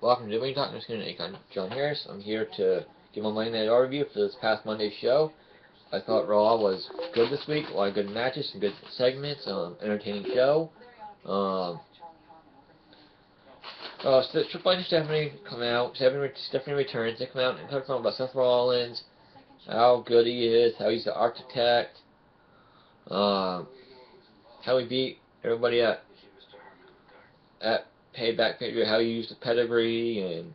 Welcome to WWE Talk. I'm John Harris. I'm here to give my Monday Night Raw review for this past Monday's show. I thought Raw was good this week. A lot of good matches, some good segments, entertaining show. Triple H and Stephanie come out. Stephanie returns. They come out and talk about Seth Rollins, how good he is, how he's the architect, how he beat everybody at Payback Pay-Per-View, how he used the pedigree, and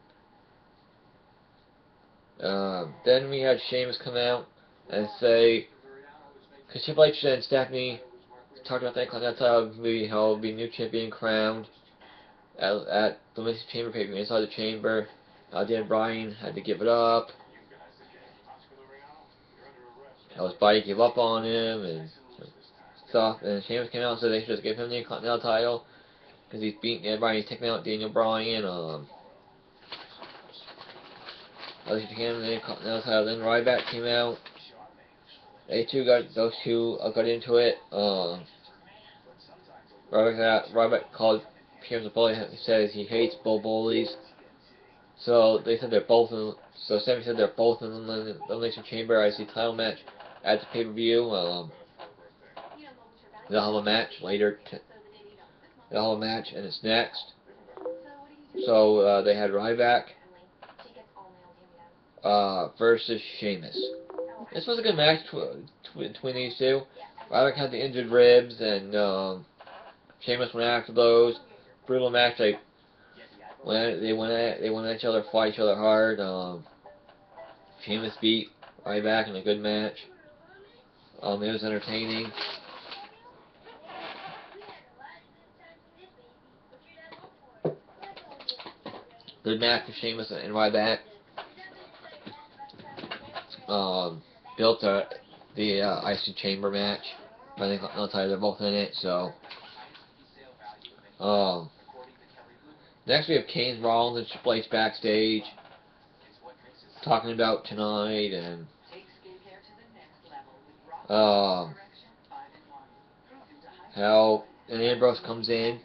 then we had Sheamus come out and say, because Triple H and Stephanie talked about that, that's how he'll be new champion crowned at the Elimination Chamber pay-per-view inside the chamber. Dan Bryan had to give it up. How his body gave up on him and stuff. And Sheamus came out and said they should just give him the Intercontinental title because he's beating Dan Bryan. He's taking out Daniel Bryan. Then Ryback came out. Those two got into it. Ryback called Sheamus a bully. He says he hates bullies. So they said they're both in. So Sammy said they're both in the Elimination Chamber. I see title match at the pay-per-view. They'll have a match later. They'll have a match, and it's next. So they had Ryback versus Sheamus. This was a good match between these two. Ryback had the injured ribs, and Sheamus went after those. Brutal match. They went at each other, fought each other hard. Sheamus beat Ryback in a good match. It was entertaining. Good match for Sheamus and Ryback. Built the IC Chamber match. I think I'll tell you they're both in it. So, next we have Kane, Rollins, and Triple H backstage talking about tonight and how Ambrose comes in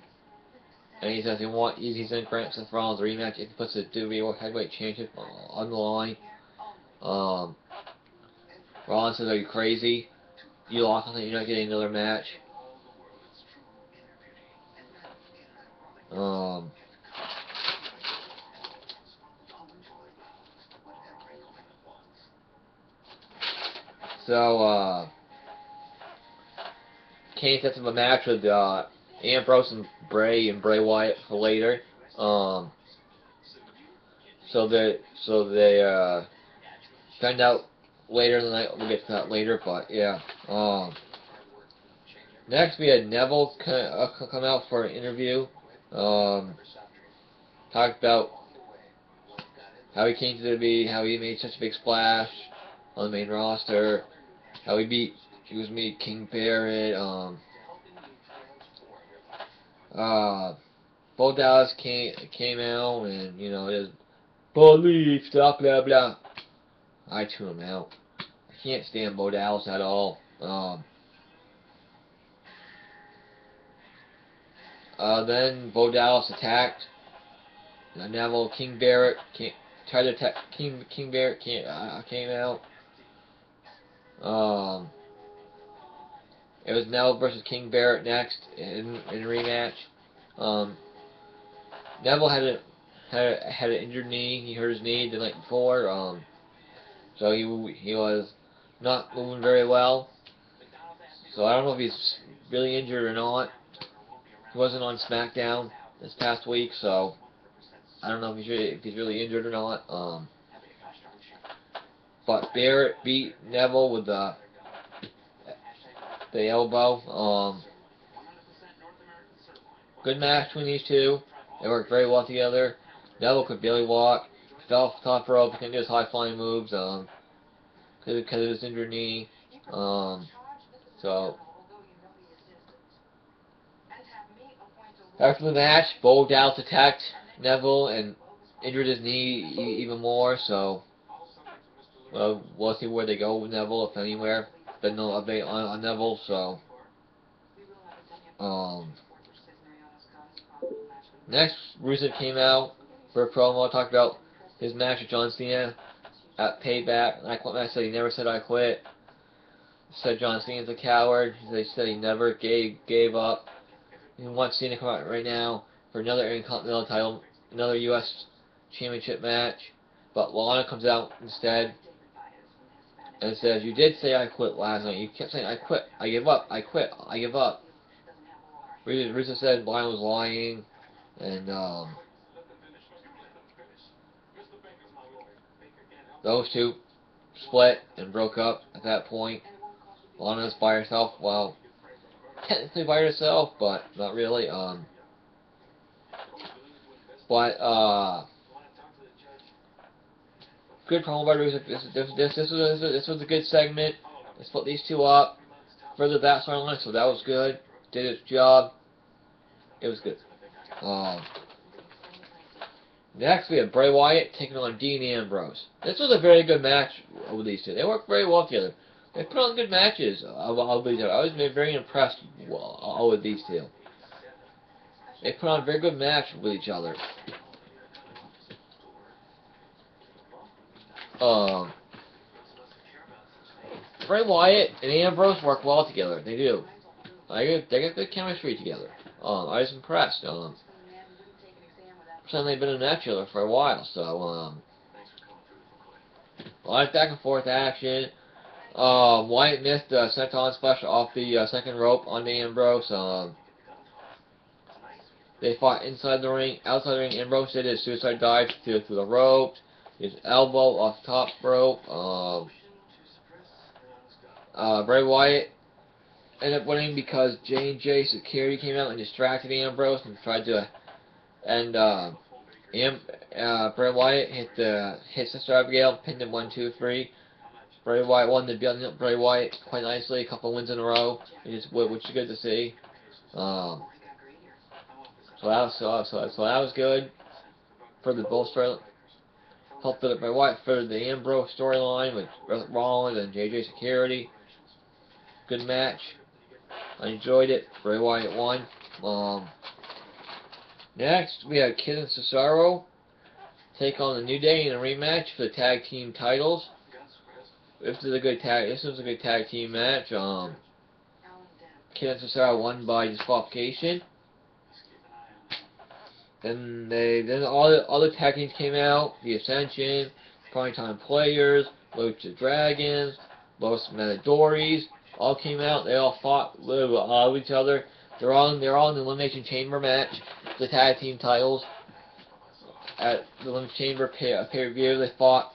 and he says he's in grant Seth Rollins a rematch if he puts the WWE Heavyweight Championship on the line. Rollins says, "Are you crazy? You lost, I think you're not getting another match." So Kane sets up a match with Ambrose and Bray Wyatt for later. So they find out later in the night. We'll get to that later, but yeah. Next we had Neville come out for an interview. Talked about how he came to WWE, how he made such a big splash on the main roster, how he beat King Barrett. Bo Dallas came out and just believe stuff, blah blah. I tune him out. I can't stand Bo Dallas at all. Then Bo Dallas attacked Neville. King Barrett tried to attack King Barrett came out. It was Neville versus King Barrett next in a rematch. Neville had an injured knee. He hurt his knee the night before. So he was not moving very well. So I don't know if he's really injured or not. He wasn't on SmackDown this past week, so I don't know if he's really injured or not. But Barrett beat Neville with the elbow. Good match between these two. They worked very well together. Neville could barely walk. Fell off the top rope. He couldn't do his high flying moves. Because of his injured knee. So after the match, Bo Dallas attacked Neville and injured his knee even more. So we'll see where they go with Neville, if anywhere. Been no update on Neville. So next, Rusev came out, for a promo, talked about his match with John Cena at Payback. And I quit match, said he never said I quit. Said John Cena's a coward. They said he never gave up. He wants Cena to come out right now for another Intercontinental title, another U.S. Championship match. But Lana comes out instead and says, "You did say I quit last night. You kept saying I quit. I give up. I quit. I give up." Risa said Lana was lying, and those two split and broke up at that point. Lana's by herself. Well, technically by herself, but not really. Good promo by Rusev. This was a good segment. They split these two up. Further that storyline, so that was good. Did its job. It was good. Next, we have Bray Wyatt taking on Dean Ambrose. This was a very good match with these two. They worked very well together. They put on good matches. I was very impressed with these two. They put on a very good match with each other. Bray Wyatt and Ambrose work well together. They do. They got good chemistry together. I was impressed. They've been in that together for a while, so a lot of back and forth action. Wyatt missed a senton splash off the second rope on Ambrose. They fought inside the ring, outside the ring. Ambrose did his suicide dive through the ropes, his elbow off the top rope. Bray Wyatt ended up winning because J&J security came out and distracted Ambrose and tried to. And Bray Wyatt hit Sister Abigail, pinned him 1, 2, 3. Bray Wyatt won the Bray Wyatt quite nicely, a couple wins in a row, which is good to see. So that was good for the both story. Helped Bray Wyatt for the Ambrose storyline with Rollins and JJ Security. Good match. I enjoyed it. Bray Wyatt won. Next, we have Kid and Cesaro take on the New Day in a rematch for the tag team titles. This was a good tag team match. Kid and Cesaro won by disqualification. Then all the other tag teams came out. The Ascension, Primetime Players, Lucha Dragons, Los Matadores, all came out. They all fought with each other. They're all in the Elimination Chamber match, the tag team titles. At the Elimination Chamber pay-per-view, they fought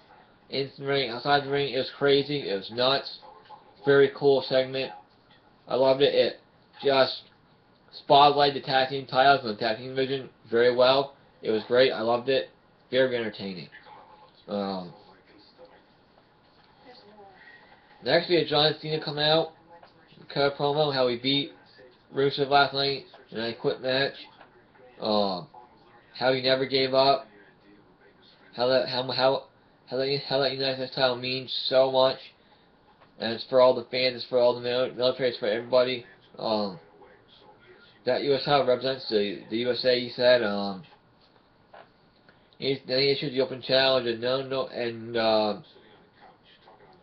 in the ring, outside the ring. It was crazy. It was nuts. Very cool segment. I loved it. It just spotlighted the tag team titles and the tag team division very well. It was great. I loved it. Very entertaining. Next, we had John Cena come out, cut a promo how he beat Rusev last night in a quit match. How he never gave up. How that United States title means so much, and it's for all the fans, it's for all the military, it's for everybody. That U.S. title represents the USA. He said. Then he issued the open challenge, and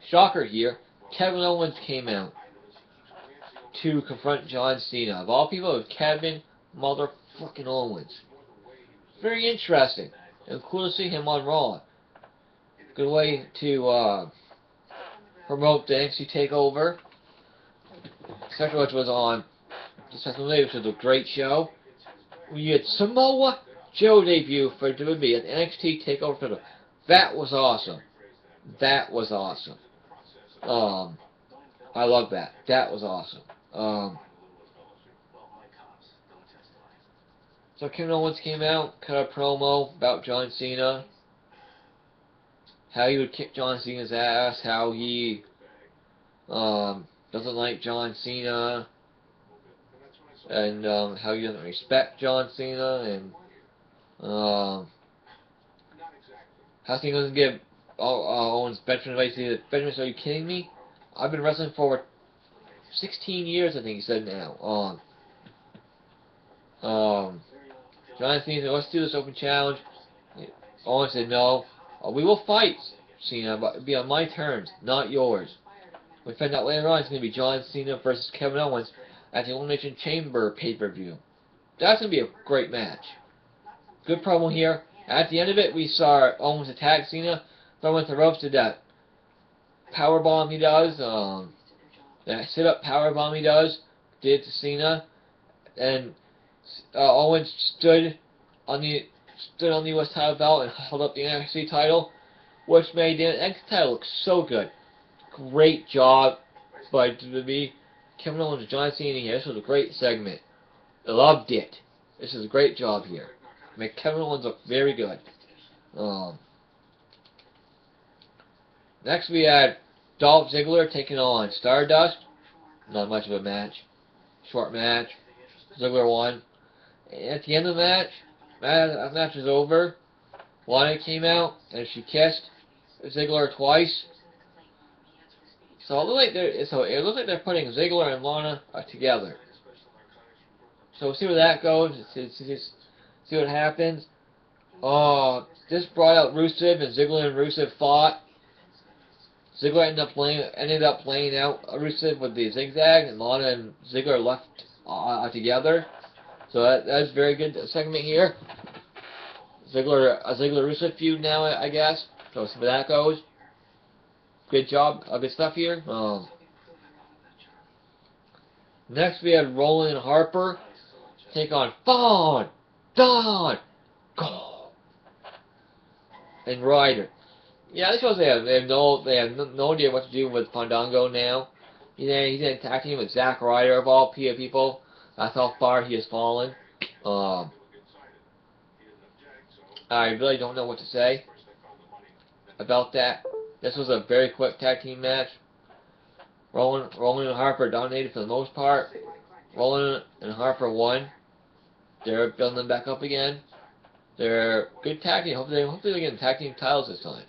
shocker here, Kevin Owens came out to confront John Cena. Of all people, it was Kevin motherfucking Owens. Very interesting. And cool to see him on Raw. Good way to promote the NXT TakeOver. Second, which was on the second day, which was a great show. We had Samoa Joe debut for WWE at the NXT TakeOver Fiddle. That was awesome. That was awesome. I love that. That was awesome. So Kevin Owens came out, cut a promo about John Cena. How he would kick John Cena's ass. How he doesn't like John Cena. And how he doesn't respect John Cena. And how Cena doesn't give Owens Benjamin advice. Benjamin, are you kidding me? I've been wrestling for 16 years, I think he said now. John Cena said, let's do this open challenge. Owens said, no, we will fight, Cena, but it'll be on my terms, not yours. We find out later on it's going to be John Cena versus Kevin Owens at the Elimination Chamber pay-per-view. That's going to be a great match. Good promo here. At the end of it, we saw Owens attack Cena, throw him the ropes to that powerbomb he does, that sit-up powerbomb he does, did to Cena, and Owens stood on the U.S. title belt and held up the NXT title, which made the NXT title look so good. Great job by WWE. Kevin Owens and John Cena here. This was a great segment. I loved it. This is a great job here. Make Kevin Owens look very good. Next we had Dolph Ziggler taking on Stardust. Not much of a match. Short match. Ziggler won. At the end of the match, the match was over. Lana came out and she kissed Ziggler twice. So it looks like they're putting Ziggler and Lana together. So we'll see where that goes. See what happens. This brought out Rusev, and Ziggler and Rusev fought. Ziggler ended up laying out Rusev with the zigzag, and Lana and Ziggler left together. So that's very good segment here. Ziggler-Rusev feud now, I guess. So we'll see where that goes. Good job, good stuff here. Next we had Rollin and Harper take on Dawn, Go, and Ryder. Yeah, this shows they have no idea what to do with Fandango now. He's in a tag team with Zack Ryder of all people. That's how far he has fallen. I really don't know what to say about that. This was a very quick tag team match. Rollin and Harper dominated for the most part. Rollin and Harper won. They're building them back up again. They're good tag team. Hopefully they get tag team titles this time.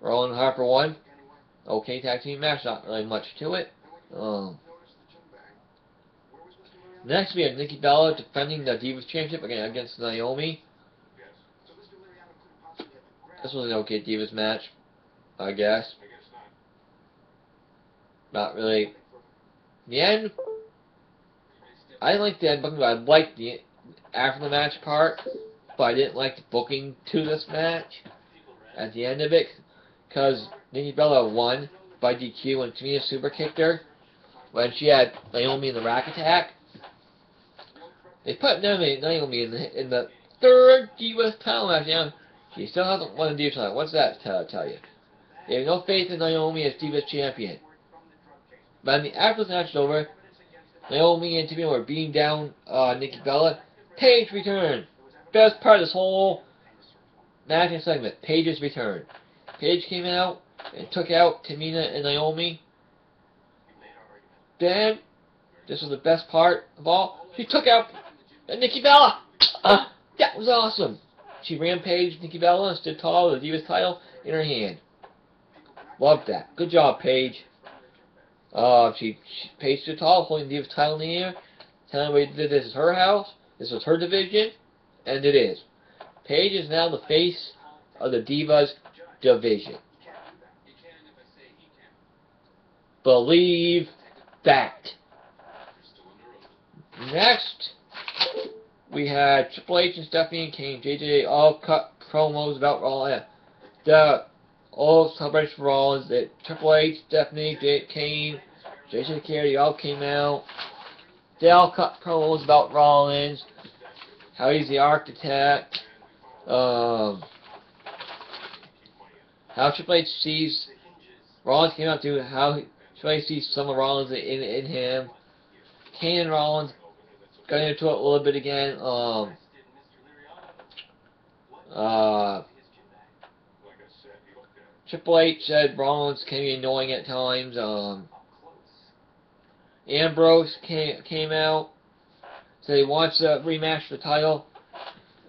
Rollin and Harper won. Okay tag team match. Not really much to it. Next we have Nikki Bella defending the Divas Championship against Naomi. This was an okay Divas match, I guess. Not really. In the end, I didn't like the end booking, but I liked the after the match part, but I didn't like the booking to this match at the end of it, because Nikki Bella won by DQ and Tamina super kicked her when she had Naomi in the rack attack. They put Naomi in the third Divas title match now. She still hasn't won the Divas title. What's that tell you? They have no faith in Naomi as Divas champion. But after the match was over, Naomi and Tamina were beating down Nikki Bella. Paige returned. Best part of this whole match and segment. Paige's return. Paige came out and took out Tamina and Naomi. Then, this was the best part of all. She took out Nikki Bella. That was awesome. She rampaged Nikki Bella and stood tall with the Divas title in her hand. Loved that. Good job, Paige. Paige stood tall, holding the Divas title in the air, telling everybody that this is her house, this was her division, and it is. Paige is now the face of the Divas division. Believe that. Next, we had Triple H and Stephanie and Kane. JJ all cut promos about Raw. All celebration for Rollins. Triple H, Stephanie, Kane, JJ Carey all came out. They all cut promos about Rollins, how he's the architect, how Triple H sees Rollins came out to how Triple H sees some of Rollins in him. Kane and Rollins got into it a little bit again. Triple H said Rollins can be annoying at times. Ambrose came out, said he wants a rematch for the title.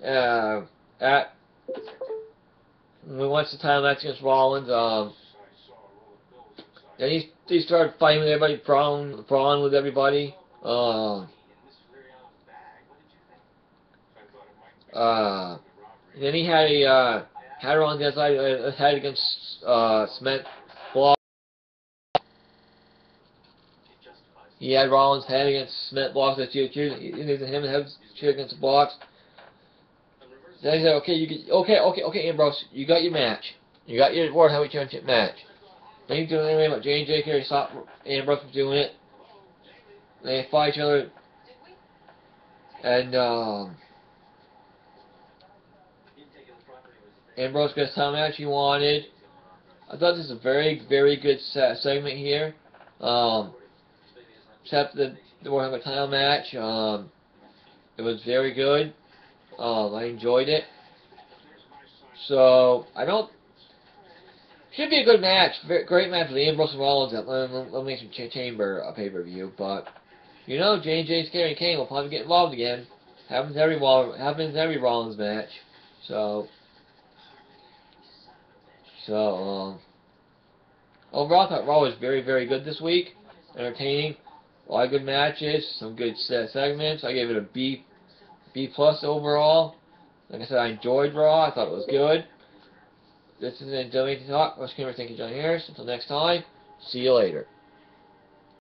He wants the title match against Rollins. Then he started fighting with everybody, brawling with everybody. And then he had her on the other side, head against cement block. He had Rollins' head against cement blocks. That him head against the blocks. Then he said, "Okay, okay, Ambrose, you got your match. You got your World Heavyweight Championship match." Then he's doing anyway, but J&J here stopped Ambrose from doing it. They fight each other, and Ambrose got the title match he wanted. I thought this was a very, very good segment here. Except the World Heavyweight title match. It was very good. I enjoyed it. So I don't. Should be a good match. Great match with Ambrose and Rollins at Elimination Chamber pay-per-view. But you know, J&J, Scary and Kane will probably get involved again. Happens every Rollins match. So overall, I thought Raw was very, very good this week. Entertaining. A lot of good matches. Some good segments. I gave it a B plus overall. Like I said, I enjoyed Raw. I thought it was good. This is WWE Talk. Thank you, John Harris. Until next time, see you later.